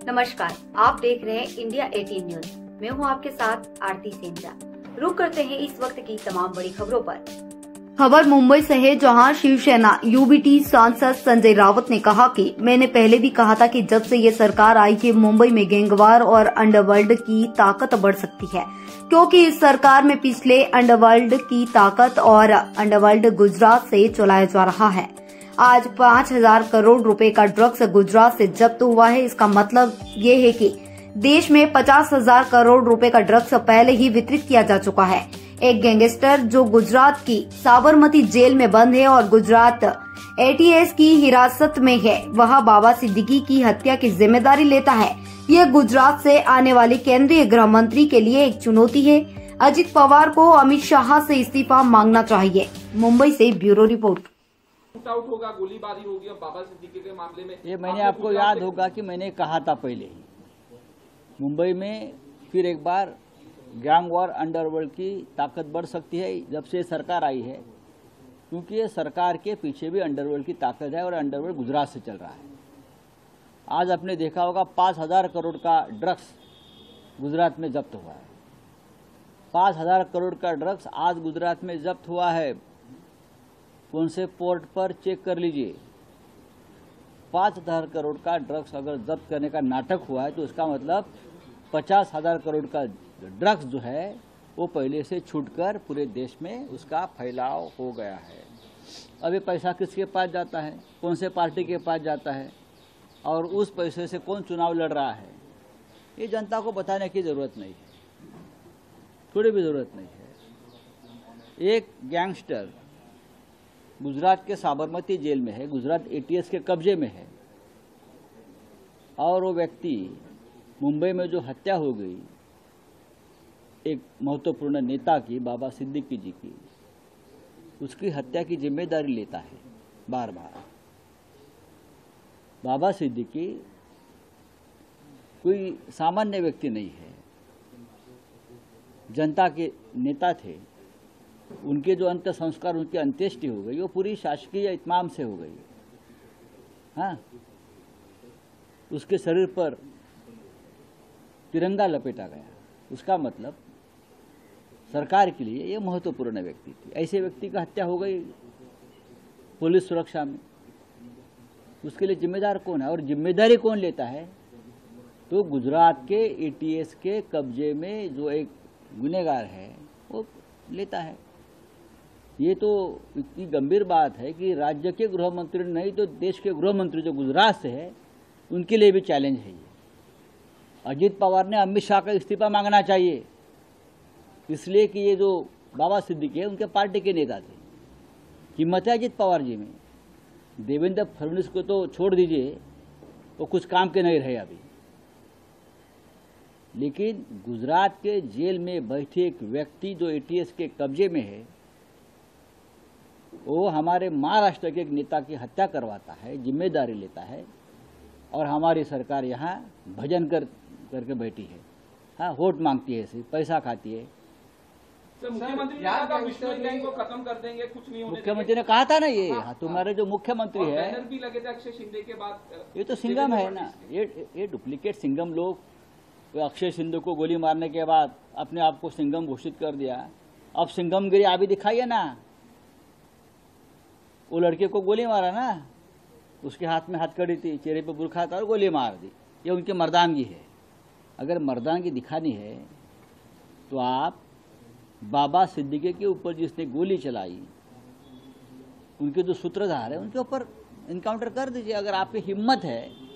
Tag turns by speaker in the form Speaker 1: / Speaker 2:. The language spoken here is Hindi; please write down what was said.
Speaker 1: नमस्कार, आप देख रहे हैं इंडिया 18 न्यूज। मैं हूं आपके साथ आरती सेंजा। रुक करते हैं इस वक्त की तमाम बड़ी खबरों पर। खबर मुंबई से है, जहां शिवसेना यूबीटी सांसद संजय राउत ने कहा कि मैंने पहले भी कहा था कि जब से ये सरकार आई है मुंबई में गैंगवार और अंडरवर्ल्ड की ताकत बढ़ सकती है, क्योंकि इस सरकार में पिछले अंडरवर्ल्ड की ताकत और अंडरवर्ल्ड गुजरात से चलाया जा रहा है। आज 5,000 करोड़ रुपए का ड्रग्स गुजरात से जब्त हुआ है। इसका मतलब ये है कि देश में 50,000 करोड़ रुपए का ड्रग्स पहले ही वितरित किया जा चुका है। एक गैंगस्टर जो गुजरात की साबरमती जेल में बंद है और गुजरात एटीएस की हिरासत में है, वह बाबा सिद्दीकी की हत्या की जिम्मेदारी लेता है। यह गुजरात से आने वाले केंद्रीय गृह मंत्री के लिए एक चुनौती है। अजित पवार को अमित शाह से इस्तीफा मांगना चाहिए। मुंबई से ब्यूरो रिपोर्ट।
Speaker 2: आउट होगा, गोलीबारी होगी अब बाबा सिद्दीकी के मामले में।
Speaker 3: ये मैंने आपको याद होगा कि मैंने कहा था पहले ही, मुंबई में फिर एक बार गैंग वॉर अंडरवर्ल्ड की ताकत बढ़ सकती है जब से सरकार आई है, क्योंकि ये सरकार के पीछे भी अंडरवर्ल्ड की ताकत है और अंडरवर्ल्ड गुजरात से चल रहा है। आज आपने देखा होगा 5,000 करोड़ का ड्रग्स गुजरात में जब्त हुआ है। 5,000 करोड़ का ड्रग्स आज गुजरात में जब्त हुआ है। कौन से पोर्ट पर चेक कर लीजिए। 5,000 करोड़ का ड्रग्स अगर जब्त करने का नाटक हुआ है तो इसका मतलब 50,000 करोड़ का ड्रग्स जो है वो पहले से छूटकर पूरे देश में उसका फैलाव हो गया है। अब ये पैसा किसके पास जाता है, कौन से पार्टी के पास जाता है और उस पैसे से कौन चुनाव लड़ रहा है, ये जनता को बताने की जरूरत नहीं है, थोड़ी भी जरूरत नहीं है। एक गैंगस्टर गुजरात के साबरमती जेल में है, गुजरात एटीएस के कब्जे में है, और वो व्यक्ति मुंबई में जो हत्या हो गई एक महत्वपूर्ण नेता की, बाबा सिद्दीकी जी की, उसकी हत्या की जिम्मेदारी लेता है बार बार। बाबा सिद्दीकी कोई सामान्य व्यक्ति नहीं है, जनता के नेता थे। उनके जो अंत्य संस्कार, उनकी अंत्येष्टि हो गई, वो पूरी शासकीय इत्माम से हो गई। हाँ, उसके शरीर पर तिरंगा लपेटा गया। उसका मतलब सरकार के लिए ये महत्वपूर्ण व्यक्ति थी। ऐसे व्यक्ति का हत्या हो गई पुलिस सुरक्षा में, उसके लिए जिम्मेदार कौन है और जिम्मेदारी कौन लेता है? तो गुजरात के एटीएस के कब्जे में जो एक गुनहगार है वो लेता है। ये तो इतनी गंभीर बात है कि राज्य के गृह मंत्री नहीं तो देश के गृह मंत्री जो गुजरात से है उनके लिए भी चैलेंज है ये। अजित पवार ने अमित शाह का इस्तीफा मांगना चाहिए, इसलिए कि ये जो बाबा सिद्दीकी है उनके पार्टी के नेता थे। हिम्मत है अजित पवार जी में। देवेंद्र फडणवीस को तो छोड़ दीजिए, वो कुछ काम के नहीं रहे अभी, लेकिन गुजरात के जेल में बैठे एक व्यक्ति जो एटीएस के कब्जे में है, वो हमारे महाराष्ट्र के एक नेता की हत्या करवाता है, जिम्मेदारी लेता है, और हमारी सरकार यहाँ भजन करके बैठी है। हाँ, वोट मांगती है, सिर्फ पैसा खाती है।
Speaker 2: मुख्यमंत्री ने कहा विष्णु गैंग को खत्म कर देंगे, कुछ नहीं होने
Speaker 3: मुख्यमंत्री ने कहा था ना ये। हाँ, तुम्हारे जो मुख्यमंत्री है,
Speaker 2: बैनर भी लगे थे अक्षय शिंदे के बाद।
Speaker 3: ये तो सिंघम है ना, ये डुप्लीकेट सिंघम लोग। अक्षय शिंदे को गोली मारने के बाद अपने आप को सिंघम घोषित कर दिया। अब सिंघमगिरी अभी दिखाइए ना। वो लड़के को गोली मारा ना, उसके हाथ में हथकड़ी थी, चेहरे पे बुरखा था और गोली मार दी। ये उनकी मर्दानगी है। अगर मर्दानगी दिखानी है तो आप बाबा सिद्दीकी के ऊपर जिसने गोली चलाई, उनके जो सूत्रधार है उनके ऊपर इनकाउंटर कर दीजिए। अगर आपकी हिम्मत है